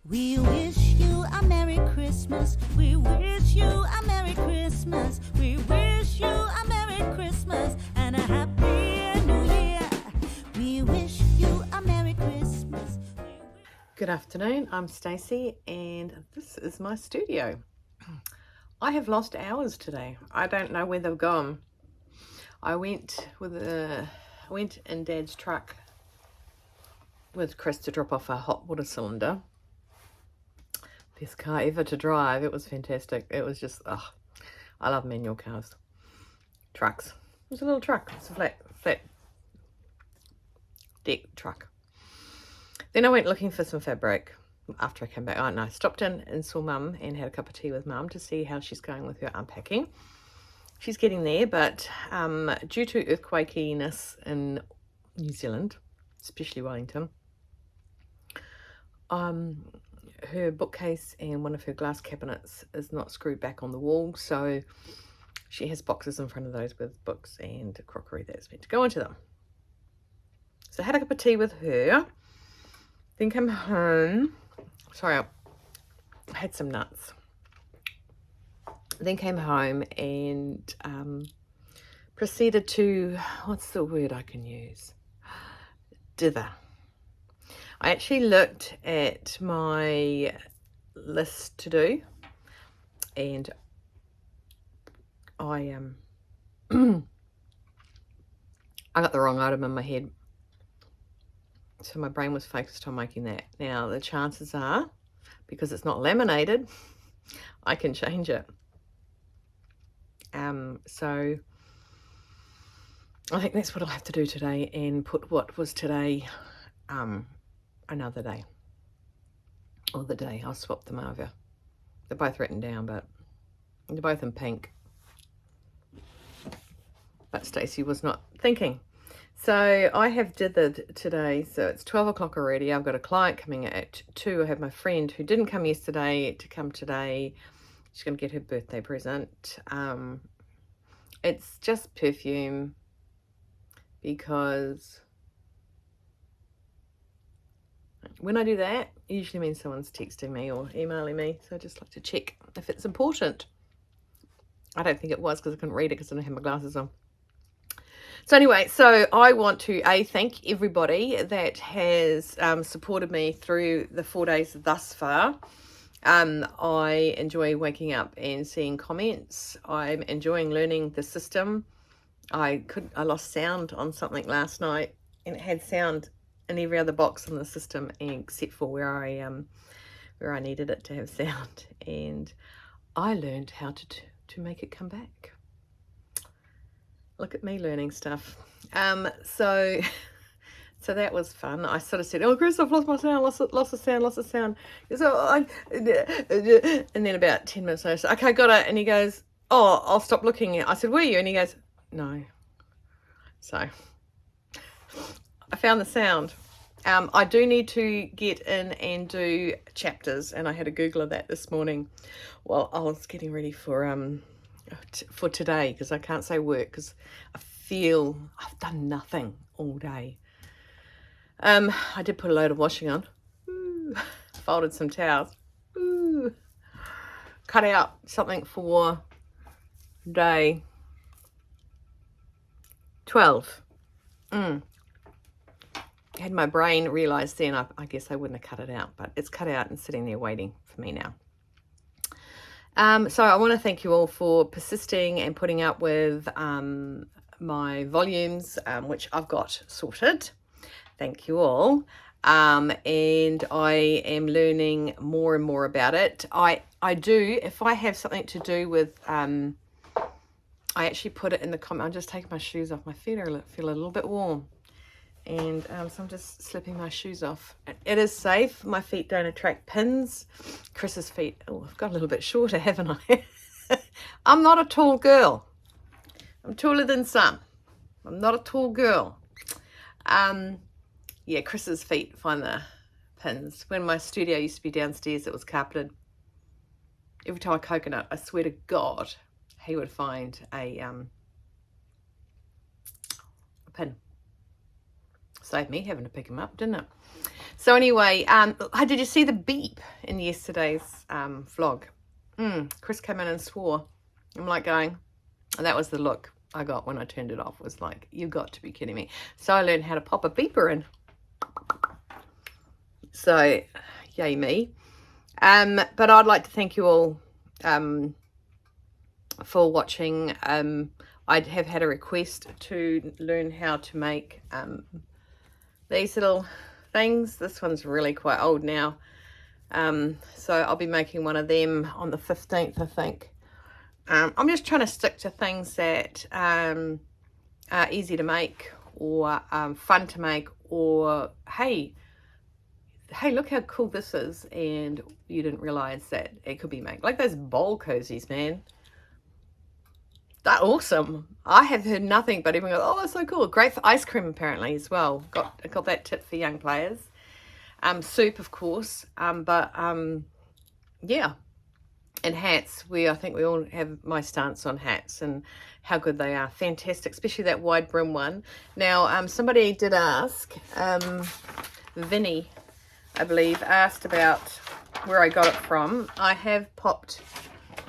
We wish you a Merry Christmas. We wish you a Merry Christmas. We wish you a Merry Christmas and a Happy New Year. We wish you a Merry Christmas. Good afternoon, I'm Stacey and this is my studio. I have lost hours today. I don't know where they've gone. I went in Dad's truck with Chris to drop off a hot water cylinder. Best car ever to drive. It was fantastic. It was just, I love manual cars. Trucks. It was a little truck. It's a flat deck truck. Then I went looking for some fabric after I came back. Oh, no, I stopped in and saw Mum and had a cup of tea with Mum to see how she's going with her unpacking. She's getting there, but due to earthquakiness in New Zealand, especially Wellington, her bookcase and one of her glass cabinets is not screwed back on the wall, so she has boxes in front of those with books and crockery that's meant to go into them. So I had a cup of tea with her, then came home. Sorry, I had some nuts. Then came home and proceeded to, what's the word I can use? Dither. I actually looked at my list to do, and I I got the wrong item in my head, so my brain was focused on making that. Now the chances are, because it's not laminated, I can change it. So I think that's what I'll have to do today, and put what was today another day, or the day. I'll swap them over. They're both written down, but they're both in pink. But Stacey was not thinking. So I have dithered today. So it's 12 o'clock already. I've got a client coming at 2. I have my friend who didn't come yesterday to come today. She's going to get her birthday present. It's just perfume, because when I do that, it usually means someone's texting me or emailing me. So I just like to check if it's important. I don't think it was, because I couldn't read it because I didn't have my glasses on. So anyway, so I want to thank everybody that has supported me through the 4 days thus far. I enjoy waking up and seeing comments. I'm enjoying learning the system. I lost sound on something last night, and it had sound in every other box on the system except for where I needed it to have sound, and I learned how to make it come back. Look at me learning stuff. So that was fun. I sort of said, "Oh, Chris, I've lost my sound, lost the sound." So and then about 10 minutes later, I said, "Okay, got it." And he goes, "Oh, I'll stop looking." I said, "Were you?" And he goes, "No." So I found the sound. I do need to get in and do chapters, and I had a Google of that this morning while I was getting ready for today, because I can't say work because I feel I've done nothing all day. I did put a load of washing on. Ooh. Folded some towels. Ooh. Cut out something for day 12. Had my brain realised then, I guess I wouldn't have cut it out, but it's cut out and sitting there waiting for me now. So I want to thank you all for persisting and putting up with my volumes, which I've got sorted. Thank you all. And I am learning more and more about it. I do, if I have something to do with, I actually put it in the comment. I'm just taking my shoes off. My feet feel a little bit warm. And so I'm just slipping my shoes off. It is safe. My feet don't attract pins. Chris's feet, oh, I've got a little bit shorter, haven't I? I'm not a tall girl. I'm taller than some. I'm not a tall girl. Yeah, Chris's feet find the pins. When my studio used to be downstairs, it was carpeted. Every time I coconut, I swear to God, he would find a pin. Saved me having to pick him up, didn't it? So anyway, did you see the beep in yesterday's vlog? Chris came in and swore. I'm like going, that was the look I got when I turned it off. Was like, you got to be kidding me. So I learned how to pop a beeper in. So, yay me. But I'd like to thank you all for watching. I have had a request to learn how to make these little things. This one's really quite old now. So I'll be making one of them on the 15th, I think. I'm just trying to stick to things that are easy to make, or fun to make, or hey, look how cool this is, and you didn't realize that it could be made. Like those bowl cozies, man. They're awesome. I have heard nothing but everyone goes, oh, that's so cool. Great for ice cream apparently as well. Got that tip for young players. Soup, of course. Yeah. And hats. I think we all have my stance on hats and how good they are. Fantastic, especially that wide brim one. Now, somebody did ask, Vinny, I believe, asked about where I got it from. I have popped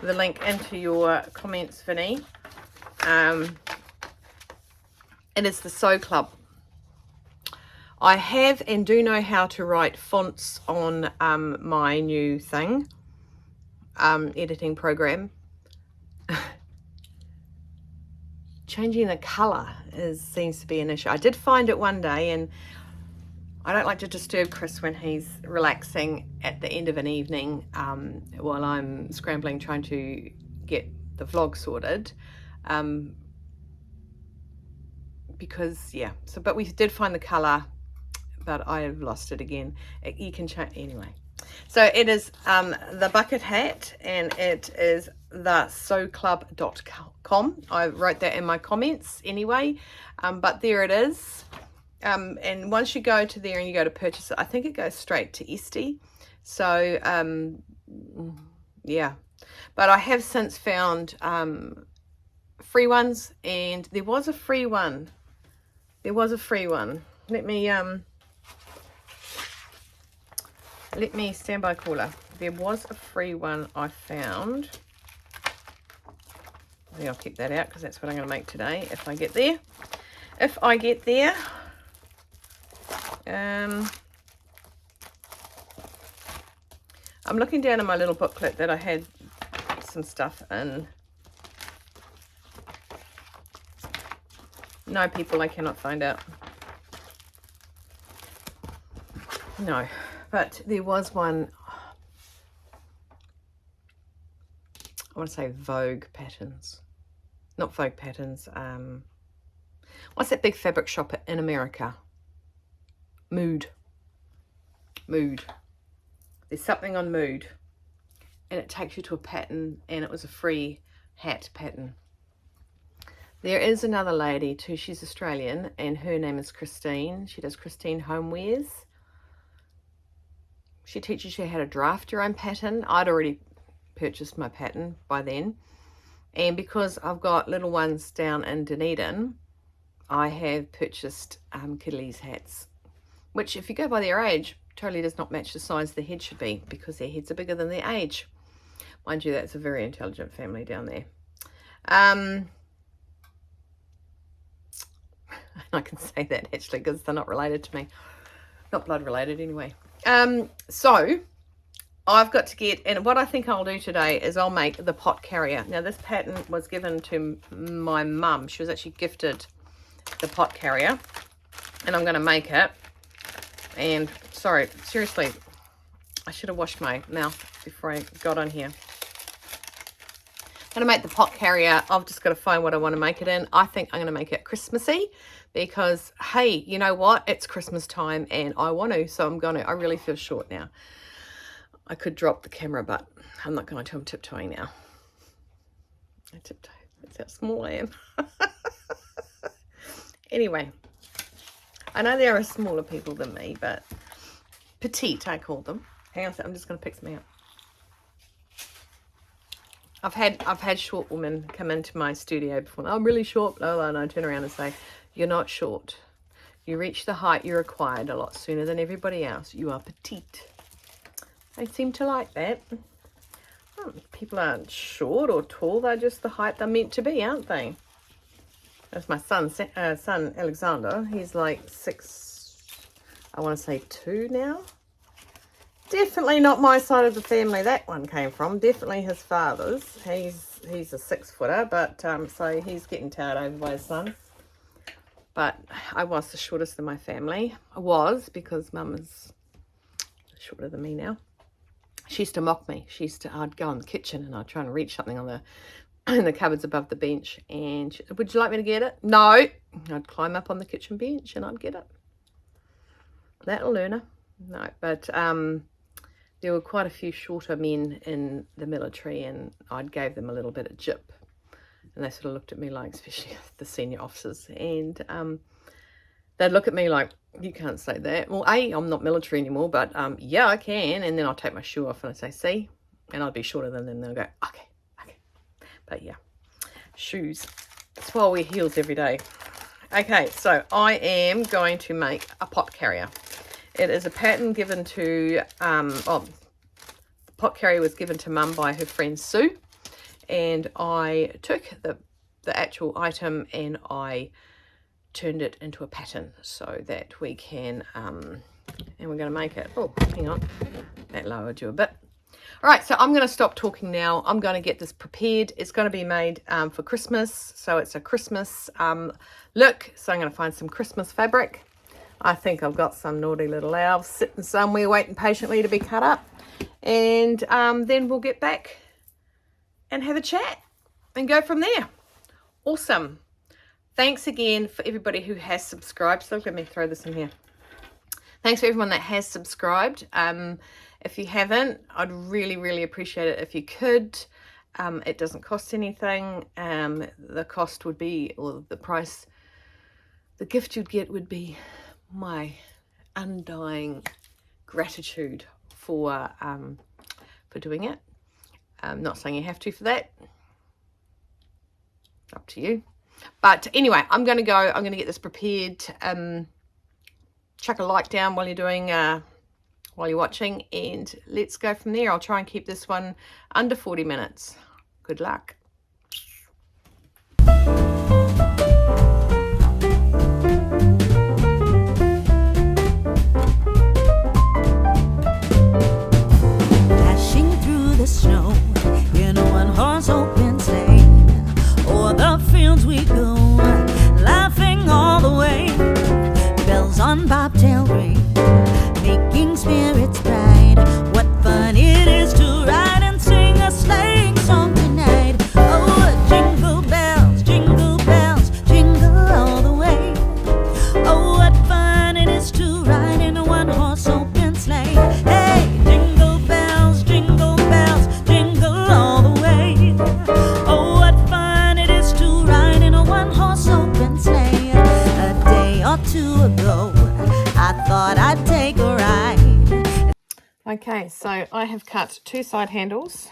the link into your comments, Vinny. It is the Sew Club. I have and do know how to write fonts on my new thing, editing program. Changing the colour seems to be an issue. I did find it one day, and I don't like to disturb Chris when he's relaxing at the end of an evening while I'm scrambling trying to get the vlog sorted. Because, yeah, but we did find the colour, but I have lost it again. You can change, anyway. So it is the bucket hat, and it is thesewclub.com. I wrote that in my comments anyway, but there it is. And once you go to there and you go to purchase it, I think it goes straight to Esty. So, yeah. But I have since found free ones, and there was a free one. Let me stand by caller. There was a free one I found. I think I'll keep that out because that's what I'm going to make today if I get there. I'm looking down in my little booklet that I had some stuff in. No, people, I cannot find out. No, but there was one. I want to say Vogue patterns. Not Vogue patterns. What's that big fabric shop in America? Mood. There's something on Mood, and it takes you to a pattern, and it was a free hat pattern. There is another lady too. She's Australian, and her name is Christine. She does Christine Homewares. She teaches you how to draft your own pattern. I'd already purchased my pattern by then, and because I've got little ones down in Dunedin, I have purchased kiddies hats, which, if you go by their age, totally does not match the size their head should be, because their heads are bigger than their age. Mind you, that's a very intelligent family down there. I can say that actually because they're not related to me. Not blood related anyway. So I've got to get, and what I think I'll do today is I'll make the pot carrier. Now this pattern was given to my mum. She was actually gifted the pot carrier, and I'm going to make it. And sorry, seriously, I should have washed my mouth before I got on here. I'm going to make the pot carrier. I've just got to find what I want to make it in. I think I'm going to make it Christmassy because, hey, you know what? It's Christmas time and I want to, so I'm going to. I really feel short now. I could drop the camera, but I'm not going to. I'm tiptoeing now. I tiptoe. That's how small I am. Anyway, I know there are smaller people than me, but petite, I call them. Hang on a second, I'm just going to pick something up. I've had short women come into my studio before. I'm really short, blah, blah, and I turn around and say, you're not short. You reach the height you required a lot sooner than everybody else. You are petite. They seem to like that. Oh, people aren't short or tall. They're just the height they're meant to be, aren't they? That's my son Alexander. He's like 6, I want to say 2 now. Definitely not my side of the family that one came from. Definitely his father's. He's a 6-footer, but so he's getting towered over by his son. But I was the shortest in my family. I was, because Mum is shorter than me now. She used to mock me. I'd go in the kitchen and I'd try and reach something on the in the cupboards above the bench, and would you like me to get it? No. I'd climb up on the kitchen bench and I'd get it. That'll learn her. No, but there were quite a few shorter men in the military, and I'd gave them a little bit of jip, and they sort of looked at me like, especially the senior officers, and they'd look at me like, you can't say that. Well, I'm not military anymore, but yeah, I can. And then I'll take my shoe off and I'd say, see? And I'd be shorter than them, and they'll go, okay. But yeah, shoes. That's why I wear heels every day. Okay, so I am going to make a pot carrier. It is a pattern given to, the pot carrier was given to Mum by her friend Sue. And I took the actual item and I turned it into a pattern so that we can, and we're going to make it, oh, hang on, that lowered you a bit. All right, so I'm going to stop talking now. I'm going to get this prepared. It's going to be made for Christmas, so it's a Christmas look. So I'm going to find some Christmas fabric. I think I've got some naughty little elves sitting somewhere waiting patiently to be cut up. And then we'll get back and have a chat and go from there. Awesome. Thanks again for everybody who has subscribed. So let me throw this in here. Thanks for everyone that has subscribed. If you haven't, I'd really, really appreciate it if you could. It doesn't cost anything. The cost would be, or the price, the gift you'd get would be my undying gratitude for doing it. I'm not saying you have to for that. Up to you. But anyway, I'm going to go. I'm going to get this prepared. Chuck a like down while you're doing, while you're watching, and let's go from there. I'll try and keep this one under 40 minutes. Good luck. Dashing through the snow in a one-horse open sleigh, o'er the fields we go, laughing all the way. Bells on bobtail ring, making spirits bright. What fun it is to ride and sing a sleighing song tonight. Oh, jingle bells, jingle all the way. Oh, what fun it is to ride in a one-horse open sleigh. Hey, jingle bells, jingle all the way. Oh, what fun it is to ride in a one-horse open sleigh. A day or two ago, I thought I'd take a ride. Okay, so I have cut 2 side handles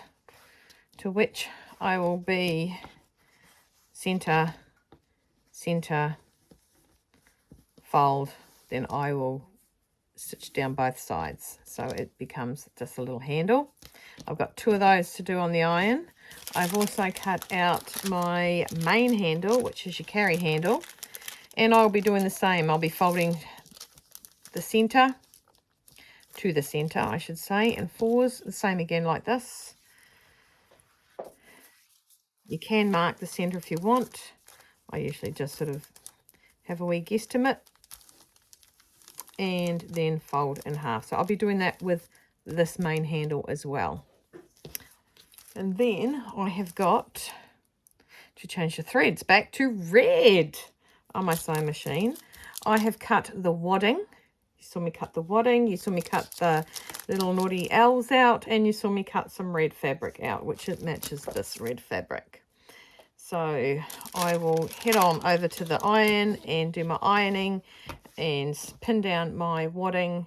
to which I will be center, fold, then I will stitch down both sides so it becomes just a little handle. I've got 2 of those to do on the iron. I've also cut out my main handle, which is your carry handle, and I'll be doing the same. I'll be folding the center to the center, I should say, and fours, the same again like this. You can mark the center if you want. I usually just sort of have a wee guesstimate and then fold in half. So I'll be doing that with this main handle as well. And then I have got to change the threads back to red on my sewing machine. I have cut the wadding. You saw me cut the wadding, you saw me cut the little naughty elves out, and you saw me cut some red fabric out, which it matches this red fabric. So I will head on over to the iron and do my ironing and pin down my wadding,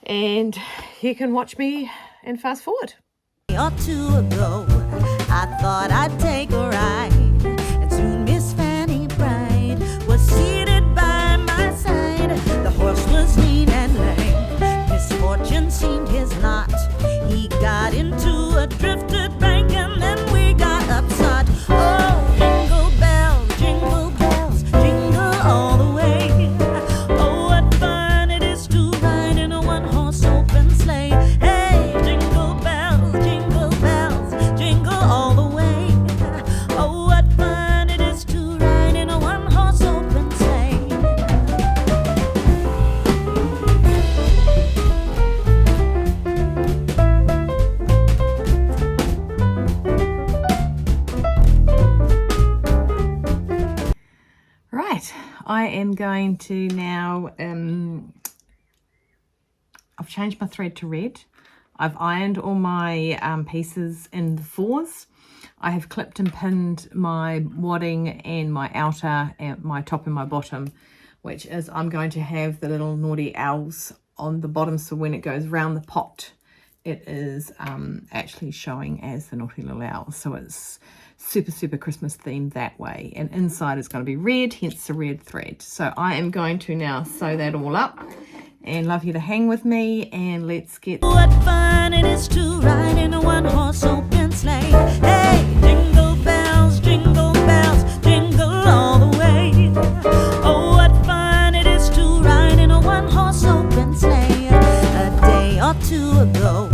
and you can watch me and fast forward. A day or two ago, I thought I'd take a ride, and soon Miss Fanny Bride was seated by my misfortune seemed his lot. He got into a drifted bank and then we got upside. Oh, jingle bells, jingle all the way. Oh, what fun it is to ride in a one-horse open sleigh. Hey, jingle bells, jingle all the way. Oh, what fun it is to ride in a one-horse open sleigh. Right, I am going to now, I've changed my thread to red. I've ironed all my pieces in the 4s. I have clipped and pinned my wadding and my outer and my top and my bottom, which is I'm going to have the little naughty owls on the bottom, so when it goes round the pot it is actually showing as the naughty little owls. So it's super Christmas themed that way, and inside is going to be red, hence the red thread. So I am going to now sew that all up, and love you to hang with me, and let's get What fun it is to ride in a one-horse open sleigh. Hey, jingle bells, jingle all the way. Oh, what fun it is to ride in a one-horse open sleigh. A day or two ago,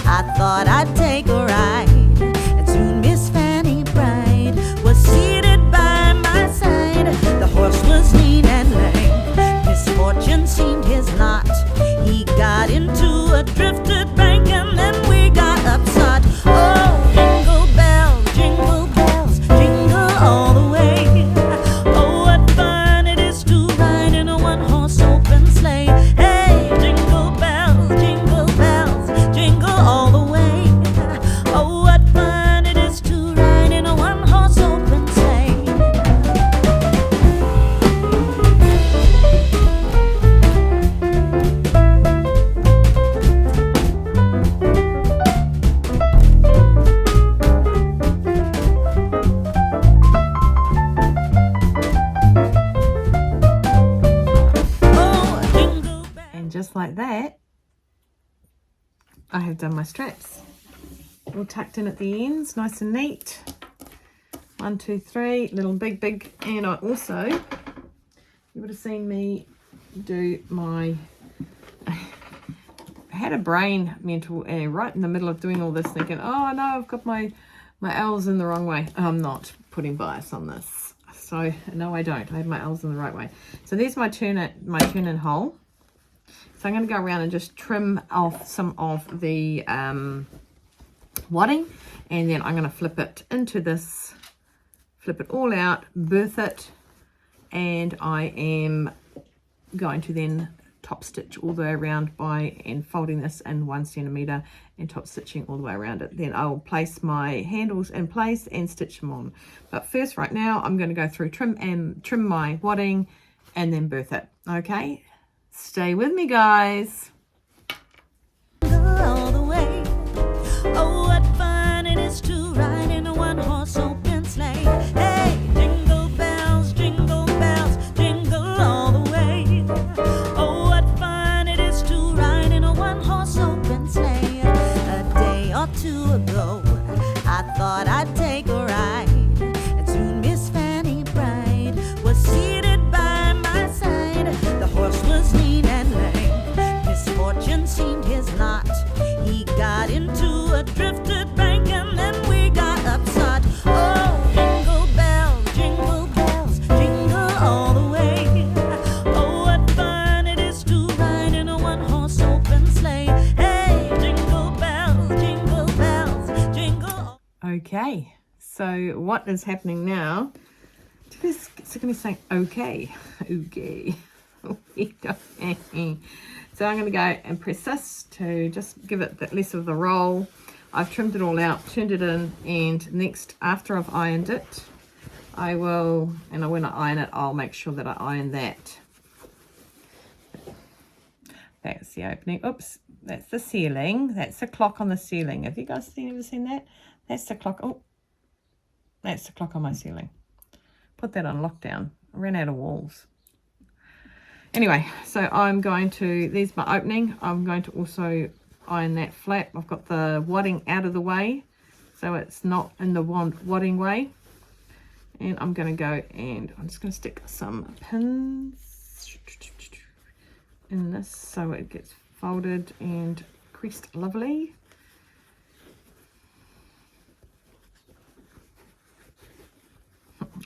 I thought I'd take a ride, and soon Miss Fanny Bride was seated by my side. The horse was lean and lame, misfortune seemed his lot. He got into a drifted bank and then we got upside. Oh, jingle bells, jingle all the way. Oh, what fun it is to ride in a one-horse open sleigh. Hey, jingle bells, jingle all the way. Oh, what fun it is to ride in a one-horse open sleigh. Oh, jingle bells. And just like that, I have done my straps. All tucked in at the ends, nice and neat. 1, 2, 3, little big. And I also, you would have seen me do my, I had a brain mental right in the middle of doing all this, thinking, oh no, I've got my L's in the wrong way. I'm not putting bias on this. So no, I don't. I have my L's in the right way. So there's my turn-in hole. So I'm going to go around and just trim off some of the wadding, and then I'm going to flip it into this, flip it all out, birth it, and I am going to then top stitch all the way around and folding this in 1 centimeter and top stitching all the way around it. Then I will place my handles in place and stitch them on. But first, right now, I'm going to go through trim my wadding and then birth it. Okay, stay with me, guys. All the way. Oh, what fun it is to ride in a one-horse open sleigh. Hey, jingle bells, jingle all the way. Oh, what fun it is to ride in a one-horse open sleigh. A day or two ago, I thought I'd take a ride, and soon Miss Fanny Bride was seated by my side. The horse was lean and lame, misfortune seemed his lot. He got into a drifted bank and then we got upside. Oh, jingle bells, jingle all the way. Oh, what fun it is to ride in a one-horse open sleigh. Hey, jingle bells, jingle. Okay, so what is happening now? It's going to be saying okay. So I'm going to go and press this to just give it a bit less of the roll. I've trimmed it all out, turned it in, and next, after I've ironed it, I will, and when I iron it, I'll make sure that I iron that. That's the opening. Oops, that's the ceiling. That's the clock on the ceiling. Have you guys ever seen that? That's the clock. Oh, that's the clock on my ceiling. Put that on lockdown. I ran out of walls. Anyway, so I'm going to, there's my opening. I'm going to also iron that flap. I've got the wadding out of the way, so it's not in the wadding way. And I'm going to go and I'm just going to stick some pins in this so it gets folded and creased lovely.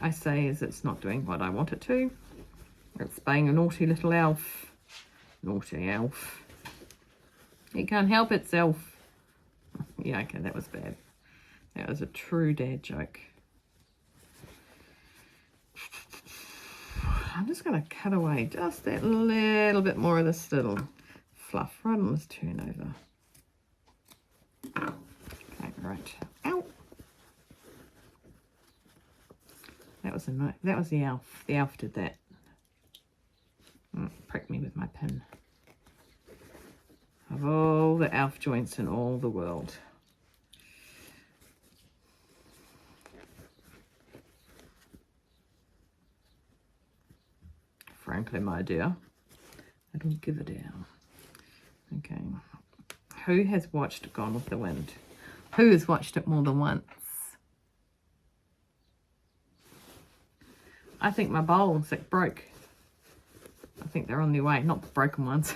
I say as it's not doing what I want it to. It's being a naughty little elf. Naughty elf. It can't help itself. Yeah, okay, that was bad. That was a true dad joke. I'm just going to cut away just that little bit more of this little fluff right on this turnover. Okay, right. Ow! That was the elf. The elf did that. Prick me with my pin. Of all the elf joints in all the world. Frankly, my dear, I don't give a damn. Okay. Who has watched Gone with the Wind? Who has watched it more than once? I think my bowls that broke. I think they're on their way, not the broken ones.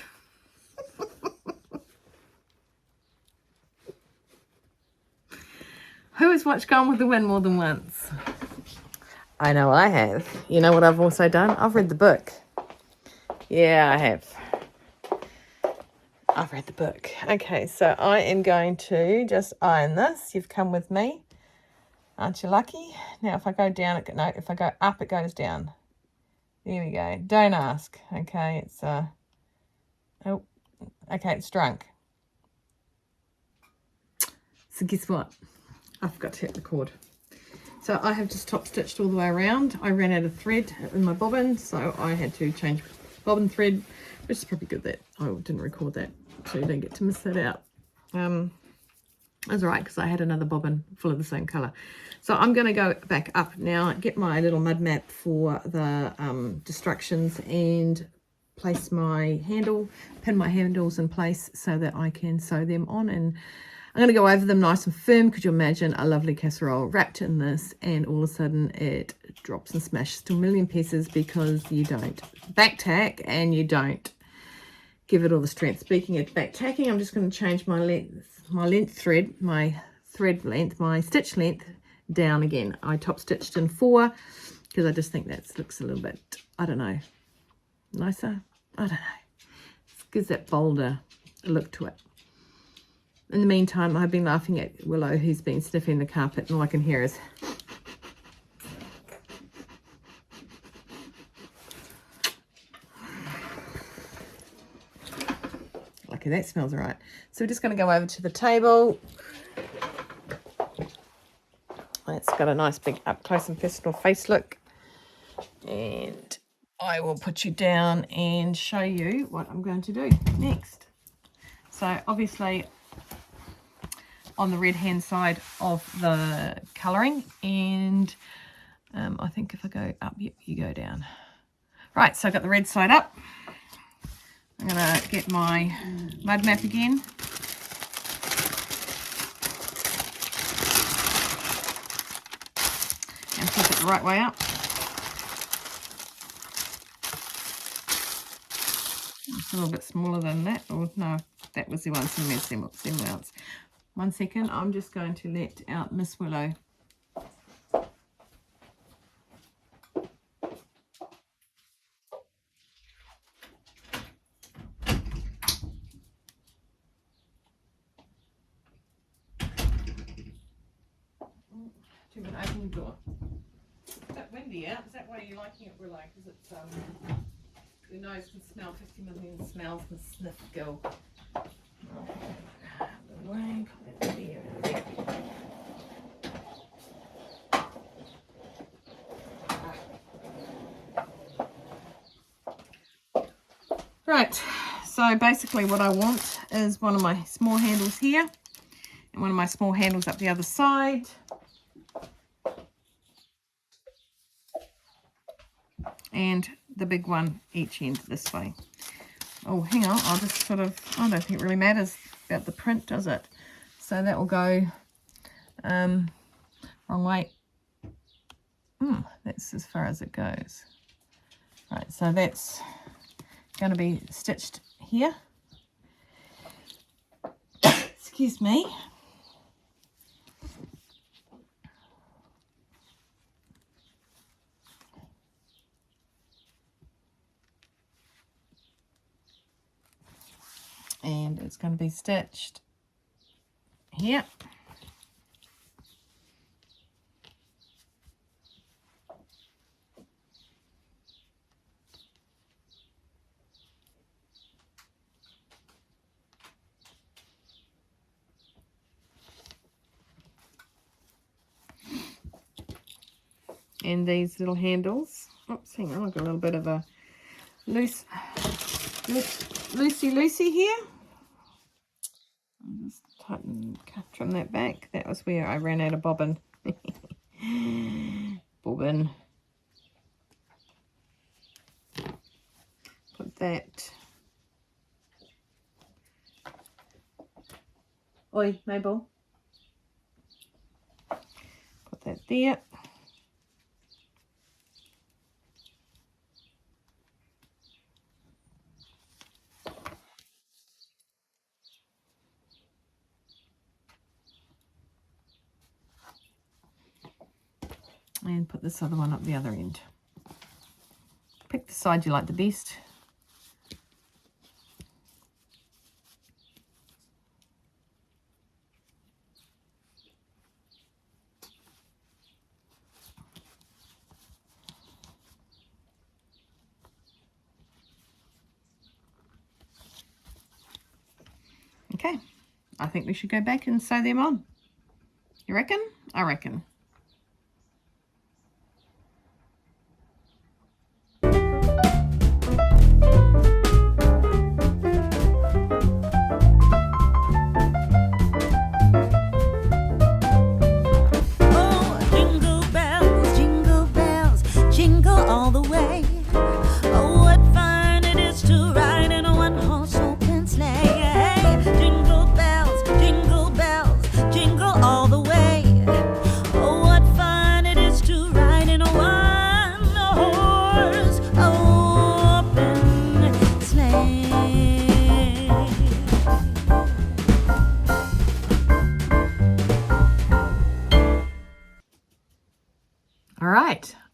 Who has watched Gone with the Wind more than once? I know I have. You know what I've also done? I've read the book. Yeah, I have. I've read the book. Okay, so I am going to just iron this. You've come with me. Aren't you lucky? Now, if I go down, no, if I go up, it goes down. There we go. Don't ask. Okay, it's, oh, okay, it's drunk. So guess what? I forgot to hit record. So I have just top stitched all the way around. I ran out of thread in my bobbin, so I had to change bobbin thread, which is probably good that I didn't record that, so you don't get to miss that out. That's all right, because I had another bobbin full of the same colour. So I'm going to go back up now, get my little mud map for the destructions and place my handle, pin my handles in place so that I can sew them on. And I'm going to go over them nice and firm. Could you imagine a lovely casserole wrapped in this and all of a sudden it drops and smashes to a million pieces because you don't back tack and you don't give it all the strength. Speaking of back tacking, I'm just going to change my thread, my stitch length down again. I top stitched in 4 because I just think that looks a little bit, I don't know, nicer. I don't know. It gives that bolder look to it. In the meantime, I've been laughing at Willow, who's been sniffing the carpet, and all I can hear is okay, that smells all right. So we're just going to go over to the table. It's got a nice big up close and personal face look. And I will put you down and show you what I'm going to do next. So obviously on the red hand side of the colouring, and I think if I go up, yep, you go down. Right, so I've got the red side up. I'm going to get my mud map again. And flip it the right way up. It's a little bit smaller than that. Or no, that was the one somewhere else. 1 second, I'm just going to let out Miss Willow. Too bad, open the door. It's that windy out. Is that why you're liking it, Willow? Because it's your nose can smell 50 million smells and sniff go. Right, so basically what I want is one of my small handles here and one of my small handles up the other side. And the big one each end this way. Oh, hang on, I'll just sort of, I don't think it really matters about the print, does it? So that will go wrong way. That's as far as it goes. Right, so that's going to be stitched here. Excuse me. And it's going to be stitched here. And these little handles. Oops, hang on, I've got a little bit of a loosey here. I'll just trim that back. That was where I ran out of bobbin. Bobbin. Put that. Oi, Mabel. Put that there. And put this other one up the other end. Pick the side you like the best. Okay, I think we should go back and sew them on. You reckon? I reckon.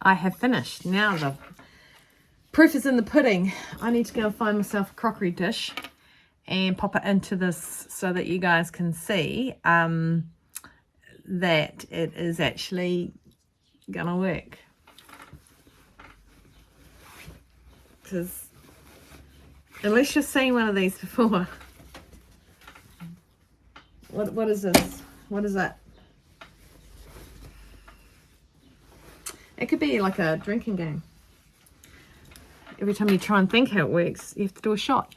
I have finished. Now the proof is in the pudding. I need to go and find myself a crockery dish and pop it into this so that you guys can see that it is actually gonna work. Because unless you've seen one of these before. What is this? What is that? It could be like a drinking game. Every time you try and think how it works, you have to do a shot.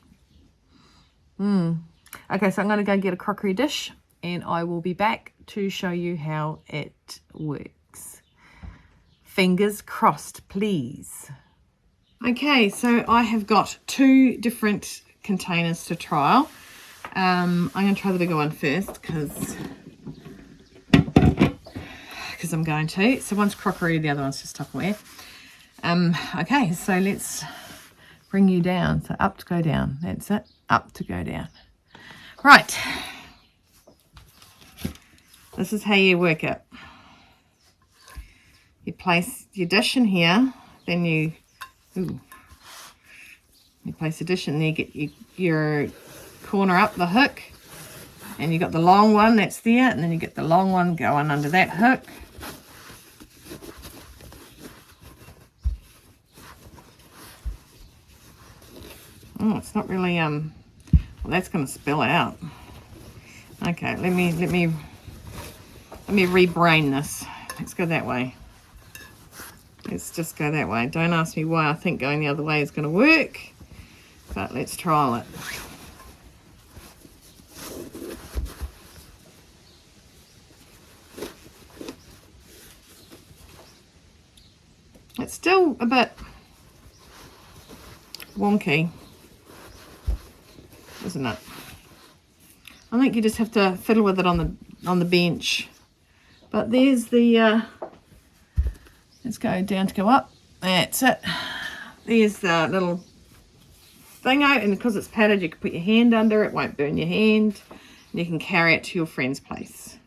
Okay, so I'm going to go get a crockery dish and I will be back to show you how it works. Fingers crossed, please. Okay, so I have got 2 different containers to trial. I'm going to try the bigger one first because I'm going to. So one's crockery, the other one's just Tupperware. Okay, so let's bring you down. So up to go down. That's it. Up to go down. Right. This is how you work it. You place your dish in here, then you place the dish in there, get your corner up the hook, and you got the long one that's there, and then you get the long one going under that hook. Oh, it's not really well, that's going to spill out. Okay, let me rebrain this. Let's go that way. Let's just go that way. Don't ask me why I think going the other way is going to work, but let's trial it. It's still a bit wonky, isn't it? I think you just have to fiddle with it on the bench. But there's the let's go down to go up. That's it. There's the little thing out, and because it's padded, you can put your hand under it, won't burn your hand, and you can carry it to your friend's place.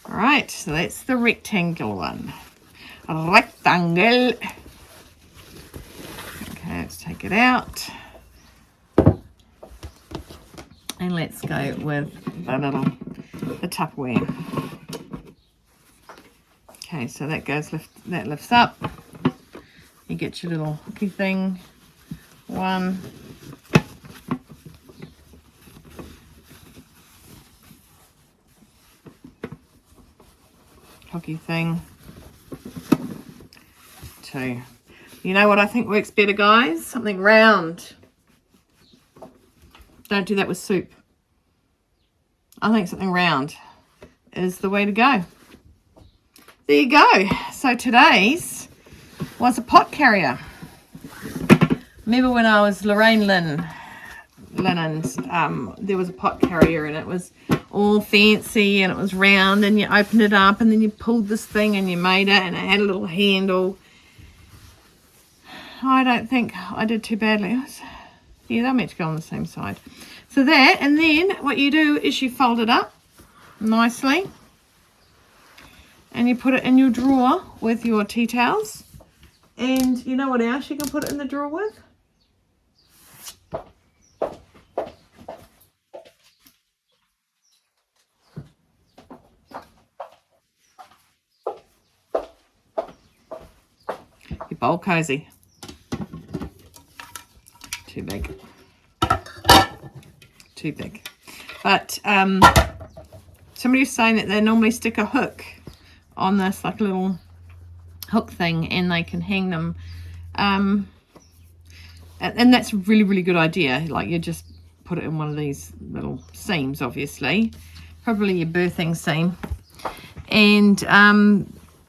All right, so that's the rectangle one. A rectangle. Okay, let's take it out. And let's go with the Tupperware. Okay, so that lifts up. You get your little hooky thing. One. Hooky thing. Two. You know what I think works better, guys? Something round. Don't do that with soup. I think something round is the way to go. There you go. So today's was a pot carrier. Remember when I was Lorraine Linens, there was a pot carrier and it was all fancy and it was round and you opened it up and then you pulled this thing and you made it and it had a little handle. I don't think I did too badly. Yeah, they're meant to go on the same side. So that, and then what you do is you fold it up nicely and you put it in your drawer with your tea towels. And you know what else you can put it in the drawer with? Your bowl cozy. Too big. Too big. But somebody was saying that they normally stick a hook on this, like a little hook thing, and they can hang them. And that's a really, really good idea. Like, you just put it in one of these little seams, obviously. Probably your birthing seam. And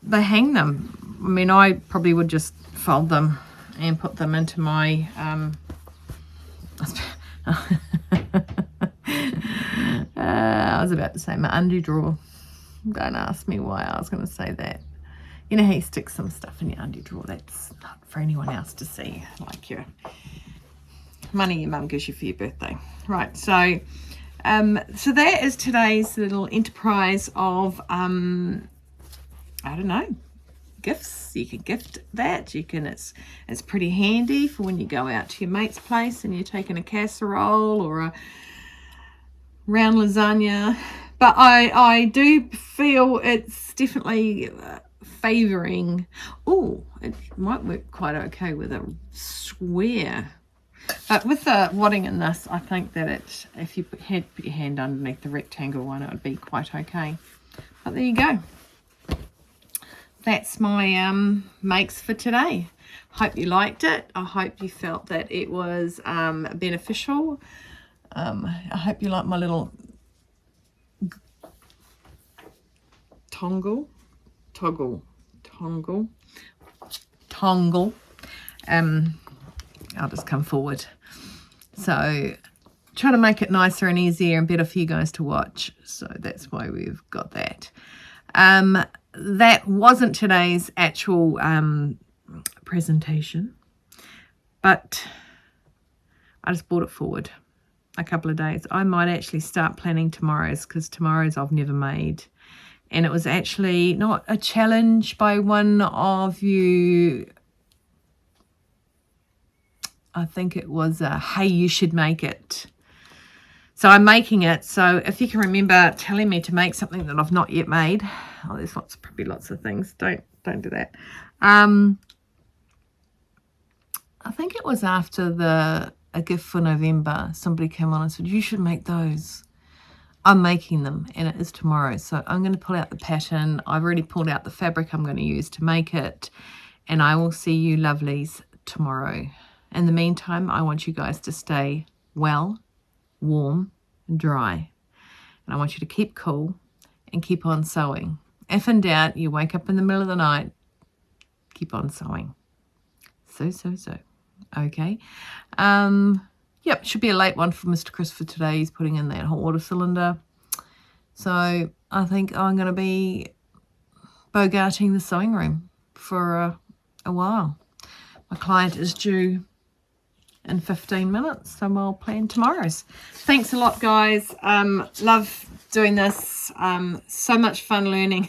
they hang them. I mean, I probably would just fold them and put them into my I was about to say my undie drawer. Don't ask me why I was going to say that. You know how you stick some stuff in your undie drawer? That's not for anyone else to see, like your money your mum gives you for your birthday. Right, so so that is today's little enterprise of I don't know, gifts. You can gift that. You can, it's pretty handy for when you go out to your mate's place and you're taking a casserole or a round lasagna. But I do feel it's definitely favouring. Oh, it might work quite okay with a square. But with the wadding in this, I think that it, if you put your hand underneath the rectangle one, it would be quite okay. But there you go. That's my makes for today. Hope you liked it. I hope you felt that it was beneficial. I hope you like my little toggle. I'll just come forward. So try to make it nicer and easier and better for you guys to watch. So that's why we've got that. That wasn't today's actual presentation, but I just brought it forward a couple of days. I might actually start planning tomorrow's, because tomorrow's I've never made. And it was actually not a challenge by one of you. I think it was a, hey, you should make it. So I'm making it. So if you can remember telling me to make something that I've not yet made. Oh, there's probably lots of things. Don't do that. I think it was after a gift for November. Somebody came on and said, you should make those. I'm making them, and it is tomorrow. So I'm going to pull out the pattern. I've already pulled out the fabric I'm going to use to make it. And I will see you lovelies tomorrow. In the meantime, I want you guys to stay well, warm and dry. And I want you to keep cool and keep on sewing. If in doubt, you wake up in the middle of the night, keep on sewing. So. okay. Yep, should be a late one for Mr. Chris for today. He's putting in that hot water cylinder. So I think I'm going to be bogarting the sewing room for a while. My client is due in 15 minutes, so I'll plan tomorrow's. Thanks a lot, guys. Love doing this. So much fun learning.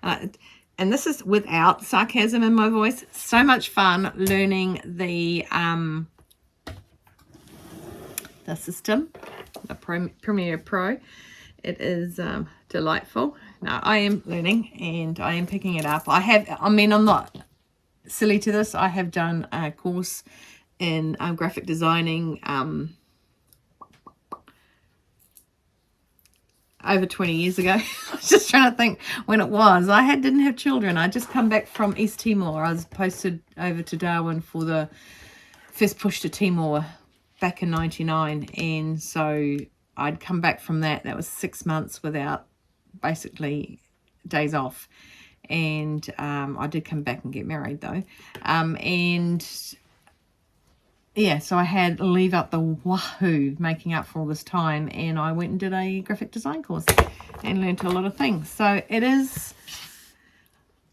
And this is without sarcasm in my voice. So much fun learning the system, the Premiere Pro. It is delightful. Now I am learning and I am picking it up. I'm not silly to this. I have done a course in graphic designing over 20 years ago. I was just trying to think when it was. I didn't have children. I just come back from East Timor. I was posted over to Darwin for the first push to Timor back in 99, and so I'd come back from that. That was 6 months without basically days off, and I did come back and get married though, and yeah, so I had to leave up the wahoo making up for all this time, and I went and did a graphic design course and learned a lot of things. So it is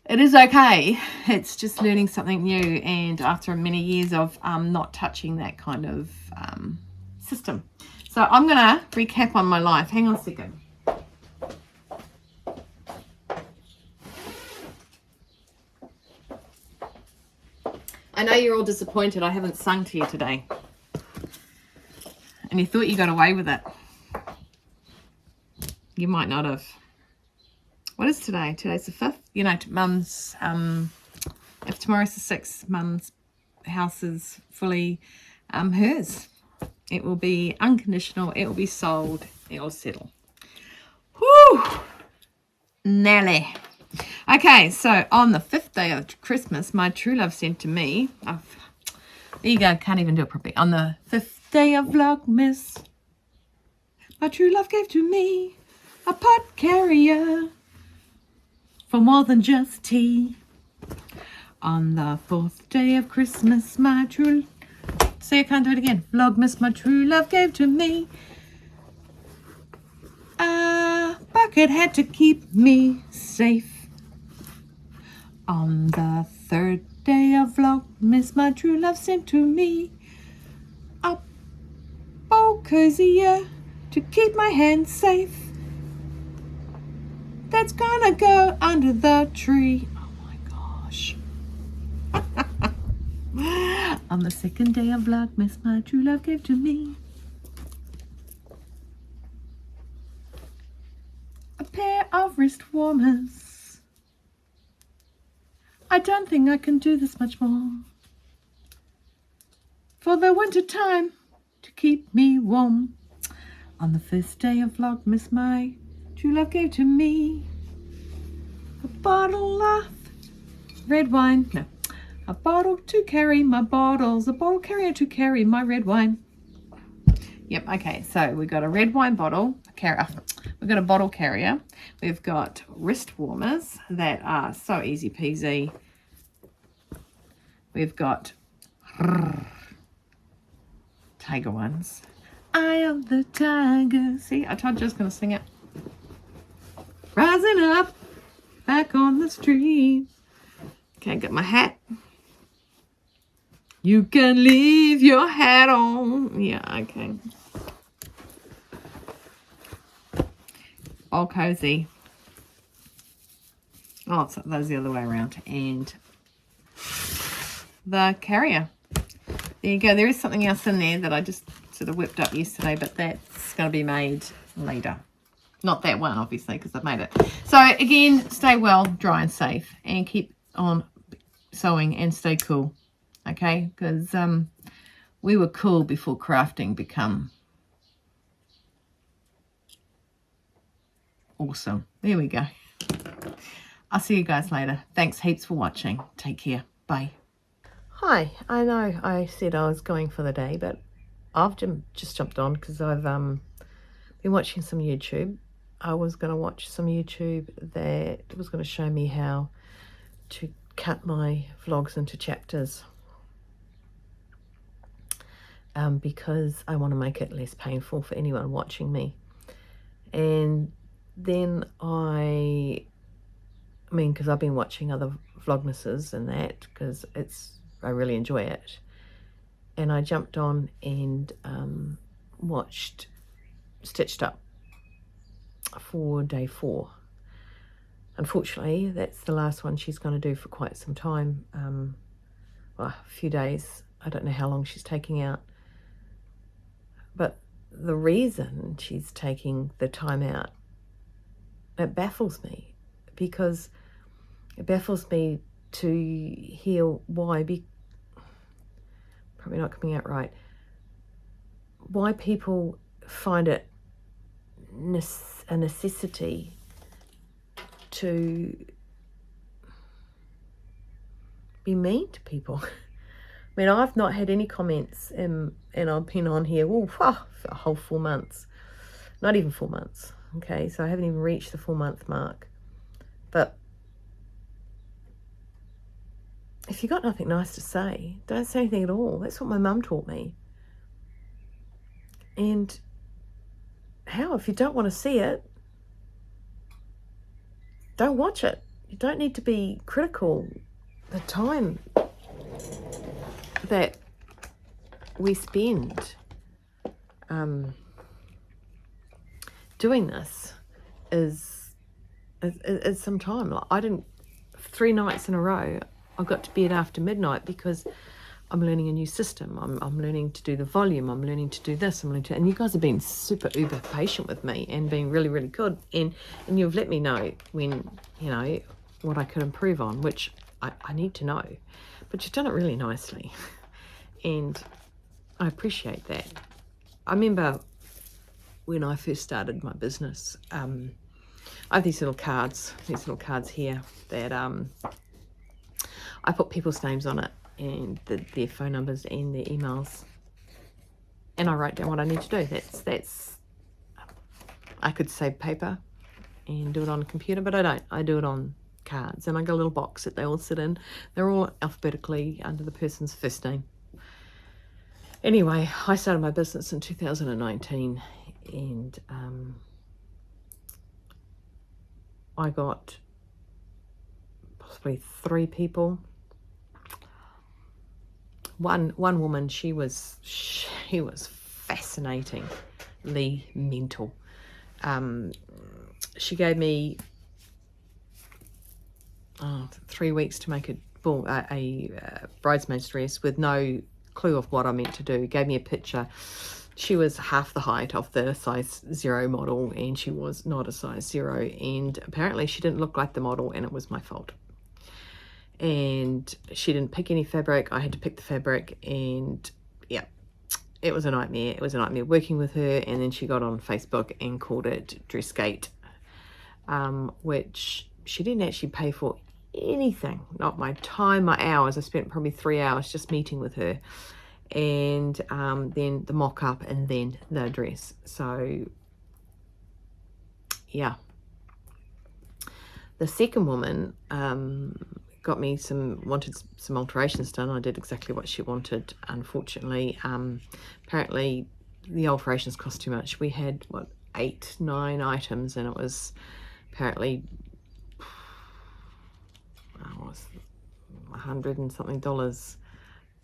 okay. It's just learning something new, and after many years of not touching that kind of system. So I'm going to recap on my life. Hang on a second. I know you're all disappointed I haven't sung to you today. And you thought you got away with it. You might not have. What is today? Today's the 5th. You know, Mum's, if tomorrow's the 6th, Mum's house is fully hers. It will be unconditional. It will be sold. It will settle. Whew! Nelly. Okay, so on the 5th day of Christmas, my true love sent to me. There you go. Can't even do it properly. On the 5th day of Vlogmas, my true love gave to me a pot carrier for more than just tea. On the 4th day of Christmas, my true... See, I can't do it again. Vlogmas, my true love gave to me a bucket hat to keep me safe. On the 3rd day of Vlogmas, my true love sent to me a bowl cozier to keep my hands safe. That's gonna go under the tree. Oh my gosh. On the 2nd day of Vlogmas, my true love gave to me a pair of wrist warmers. I don't think I can do this much more. For the winter time, to keep me warm. On the 1st day of Vlogmas, my true love gave to me a bottle of red wine. No. A bottle to carry my bottles, a bottle carrier to carry my red wine. Yep, okay, so we've got a red wine bottle, we've got a bottle carrier, we've got wrist warmers that are so easy peasy. We've got tiger ones. I am the tiger. See, I told you I was going to sing it. Rising up, back on the street. Okay, got my hat. You can leave your hat on. Yeah, okay. All cozy. Oh, so that's the other way around. And the carrier. There you go. There is something else in there that I just sort of whipped up yesterday, but that's going to be made later. Not that one, obviously, because I've made it. So, again, stay well, dry and safe, and keep on sewing and stay cool. Okay, because we were cool before crafting become awesome. There we go. I'll see you guys later. Thanks heaps for watching. Take care. Bye. Hi. I know I said I was going for the day, but I've just jumped on because I've been watching some YouTube. I was going to watch some YouTube that was going to show me how to cut my vlogs into chapters. because I want to make it less painful for anyone watching me. And then I mean, because I've been watching other Vlogmases and that, because I really enjoy it. And I jumped on and watched Stitched Up for day 4. Unfortunately, that's the last one she's going to do for quite some time. Well, a few days. I don't know how long she's taking out. But the reason she's taking the time out, it baffles me, because it baffles me to hear why, probably not coming out right, why people find it a necessity to be mean to people. I mean, I've not had any comments, and I've been on here for a whole 4 months. Not even 4 months, okay? So I haven't even reached the 4-month mark. But if you've got nothing nice to say, don't say anything at all. That's what my mum taught me. And how? If you don't want to see it, don't watch it. You don't need to be critical. The time that we spend doing this is some time. Like, I didn't, 3 nights in a row, I got to bed after midnight because I'm learning a new system. I'm learning to do the volume. I'm learning to do this. And you guys have been super uber patient with me and been really, really good. And you've let me know when, you know, what I could improve on, which I need to know. But you've done it really nicely. And I appreciate that. I remember when I first started my business, I have these little cards here that I put people's names on it, and their phone numbers and their emails, and I write down what I need to do. That's I could save paper and do it on a computer, but I don't. I do it on cards, and I got a little box that they all sit in. They're all alphabetically under the person's first name. Anyway, I started my business in 2019, and I got possibly 3 people. One woman, she was fascinatingly mental. She gave me 3 weeks to make a bridesmaid's dress with no clue of what I meant to do. Gave me a picture. She was half the height of the size 0 model, and she was not a size 0, and apparently she didn't look like the model, and it was my fault. And she didn't pick any fabric. I had to pick the fabric, and yeah, it was a nightmare. It was a nightmare working with her. And then she got on Facebook and called it Dressgate, which she didn't actually pay for anything, not my time, my hours. I spent probably 3 hours just meeting with her, and then the mock-up, and then the dress. So yeah, the second woman got me wanted some alterations done. I did exactly what she wanted. Unfortunately, apparently the alterations cost too much. We had 8, 9 items, and it was apparently $100 and something,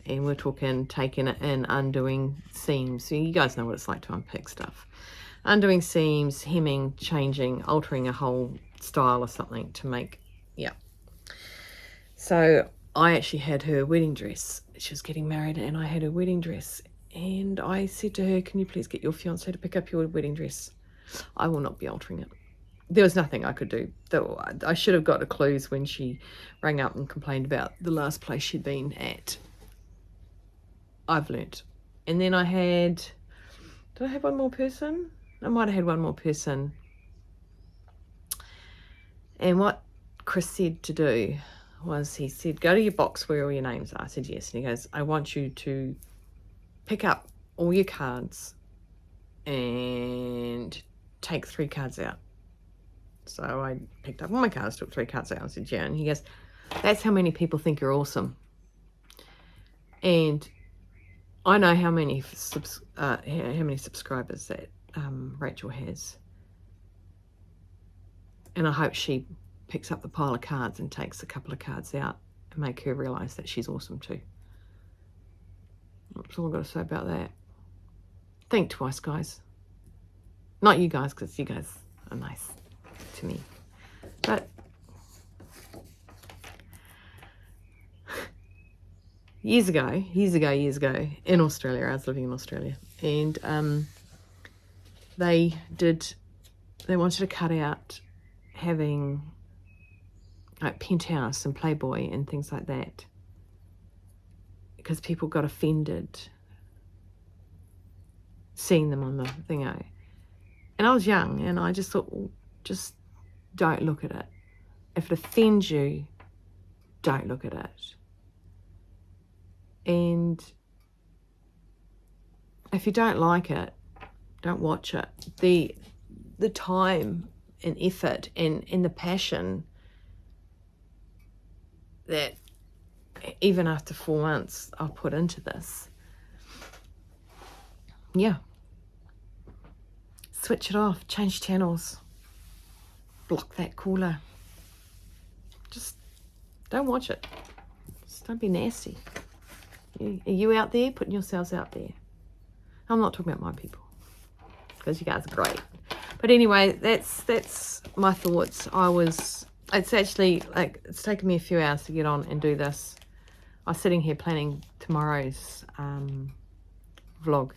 and we're talking taking it and undoing seams. So you guys know what it's like to unpick stuff. Undoing seams, hemming, changing, altering a whole style or something to make, yeah. So I actually had her wedding dress. She was getting married, and I had her wedding dress. And I said to her, can you please get your fiance to pick up your wedding dress? I will not be altering it. There was nothing I could do. Though I should have got a clues when she rang up and complained about the last place she'd been at. I've learnt. And then I had, did I have one more person? I might have had one more person. And what Chris said to do was, he said, go to your box where all your names are. I said yes. And he goes, I want you to pick up all your cards and take 3 cards out. So I picked up all my cards, took 3 cards out. I said, yeah. And he goes, that's how many people think you're awesome. And I know how many subscribers that Rachel has, and I hope she picks up the pile of cards and takes a couple of cards out and make her realise that she's awesome too. That's all I've got to say about that. Think twice, guys. Not you guys, because you guys are nice to me. But years ago, in Australia, I was living in Australia, and they wanted to cut out having like Penthouse and Playboy and things like that, because people got offended seeing them on the thingo. And I was young, and I just thought, well, just don't look at it. If it offends you, don't look at it. And if you don't like it, don't watch it. The time and effort and the passion that even after 4 months I'll put into this, yeah. Switch it off, change channels, block that caller. Just don't watch it. Just don't be nasty. Are you out there putting yourselves out there? I'm not talking about my people, because you guys are great. But anyway, that's my thoughts. It's actually, like, it's taken me a few hours to get on and do this. I was sitting here planning tomorrow's vlog.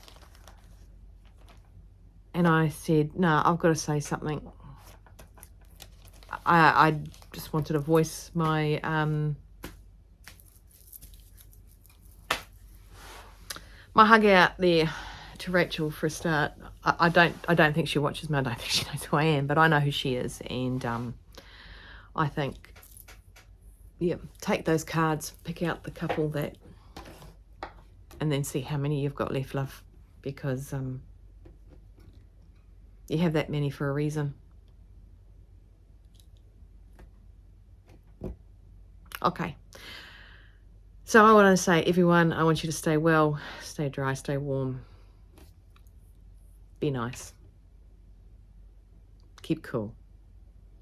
And I said, no, I've got to say something. I just wanted to voice my my hug out there to Rachel for a start. I don't think she watches me. I don't think she knows who I am, but I know who she is, and I think, yeah, take those cards, pick out the couple that, and then see how many you've got left, love, because you have that many for a reason. Okay. So I want to say, everyone, I want you to stay well, stay dry, stay warm. Be nice. Keep cool.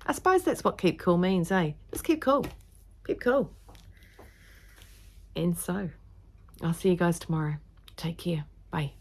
I suppose that's what keep cool means, eh? Just keep cool. Keep cool. And so, I'll see you guys tomorrow. Take care. Bye.